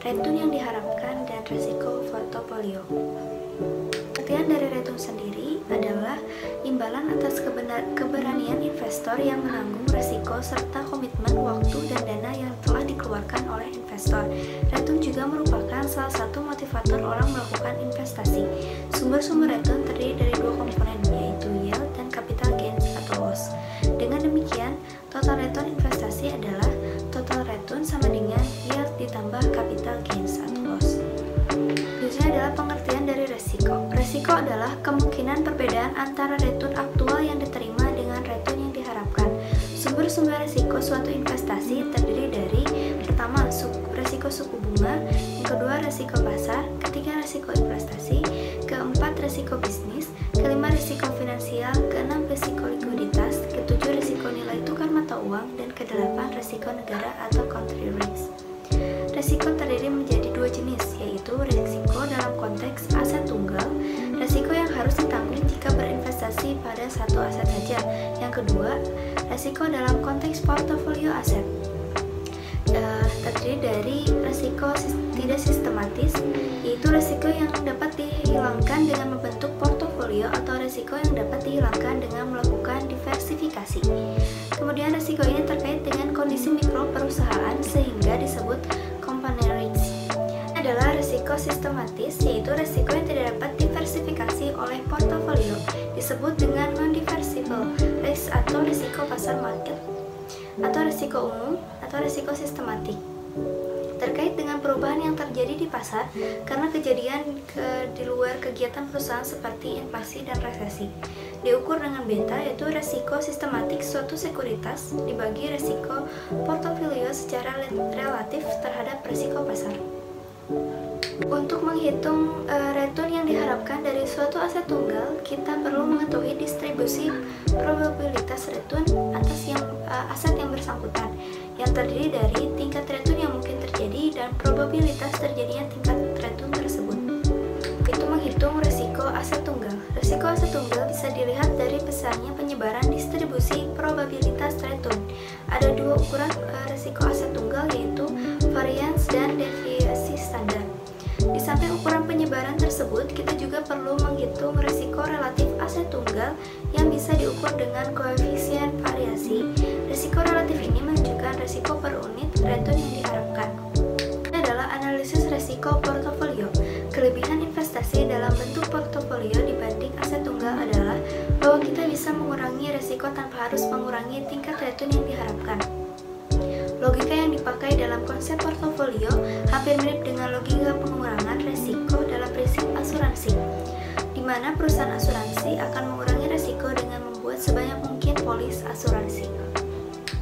return yang diharapkan, dan risiko portofolio. Pengertian dari return sendiri adalah imbalan atas keberanian investor yang menanggung risiko serta komitmen waktu dan dana yang telah dikeluarkan oleh investor. Return juga merupakan salah satu motivator orang melakukan investasi. Sumber-sumber return terdiri dari dua komponen, yaitu yield dan capital gains atau loss. Dengan demikian, total return investasi adalah total return sama dengan yield ditambah capital gains atau loss. Selanjutnya adalah pengertian dari resiko. Resiko adalah kemungkinan perbedaan antara return aktual yang diterima dengan return yang diharapkan. Sumber-sumber resiko suatu investasi terdiri dari pertama, resiko suku bunga, yang kedua resiko pasar, ketiga resiko investasi, keempat resiko bisnis, kelima resiko finansial, keenam resiko likuiditas, ketujuh resiko nilai tukar mata uang, dan kedelapan resiko negara atau country risk. Resiko terdiri menjadi dua jenis, yaitu resiko dalam konteks aset tunggal, resiko yang harus ditanggung jika berinvestasi pada satu aset saja. Yang kedua, resiko dalam konteks portofolio aset, terdiri dari resiko tidak sistematis, yaitu resiko yang dapat dihilangkan dengan membentuk portofolio atau resiko yang dapat dihilangkan dengan melakukan diversifikasi. Kemudian resiko ini terkait dengan kondisi mikro perusahaan sehingga disebut component risk. Adalah resiko sistematis, yaitu resiko yang tidak dapat diversifikasi oleh portofolio, disebut dengan non-diversible risk atau resiko pasar market, atau resiko umum atau resiko sistematik, terkait dengan perubahan yang terjadi di pasar karena kejadian di luar kegiatan perusahaan seperti inflasi dan resesi. Diukur dengan beta, yaitu resiko sistematik suatu sekuritas dibagi resiko portofolio secara relatif terhadap resiko pasar. Untuk menghitung return yang diharapkan dari suatu aset tunggal, kita perlu mengetahui distribusi probabilitas return atas aset yang bersangkutan, yang terdiri dari tingkat return yang mungkin terjadi dan probabilitas terjadinya tingkat return tersebut. Itu menghitung resiko aset tunggal. Resiko aset tunggal bisa dilihat dari besarnya penyebaran distribusi probabilitas return. Ada dua ukuran resiko aset tunggal, yaitu variance dan deviasi standar. Di samping ukuran penyebaran tersebut, kita juga perlu menghitung resiko relatif aset tunggal yang bisa diukur dengan koefisien variasi. Resiko relatif ini menunjukkan resiko per unit return yang diharapkan. Ini adalah analisis resiko portofolio. Kelebihan investasi dalam bentuk portofolio dibanding aset tunggal adalah bahwa kita bisa mengurangi resiko tanpa harus mengurangi tingkat return yang diharapkan. Logika yang dipakai dalam konsep portofolio hampir mirip dengan logika pengurangan resiko dalam prinsip asuransi, di mana perusahaan asuransi akan mengurangi resiko dengan membuat sebanyak mungkin polis asuransi.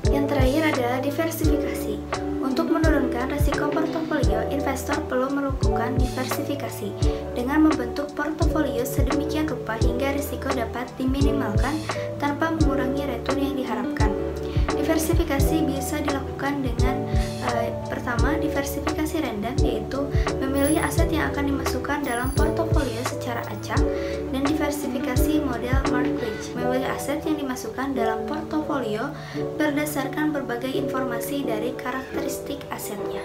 Yang terakhir adalah diversifikasi. Untuk menurunkan resiko portofolio, investor perlu melakukan diversifikasi dengan membentuk portofolio sedemikian rupa hingga risiko dapat diminimalkan tanpa mengurangi return yang diharapkan. Diversifikasi bisa dilakukan dengan pertama, diversifikasi random, yaitu memilih aset yang akan dimasukkan dalam portofolio secara acak, dan diversifikasi model mortgage, memilih aset yang dimasukkan dalam portofolio berdasarkan berbagai informasi dari karakteristik asetnya.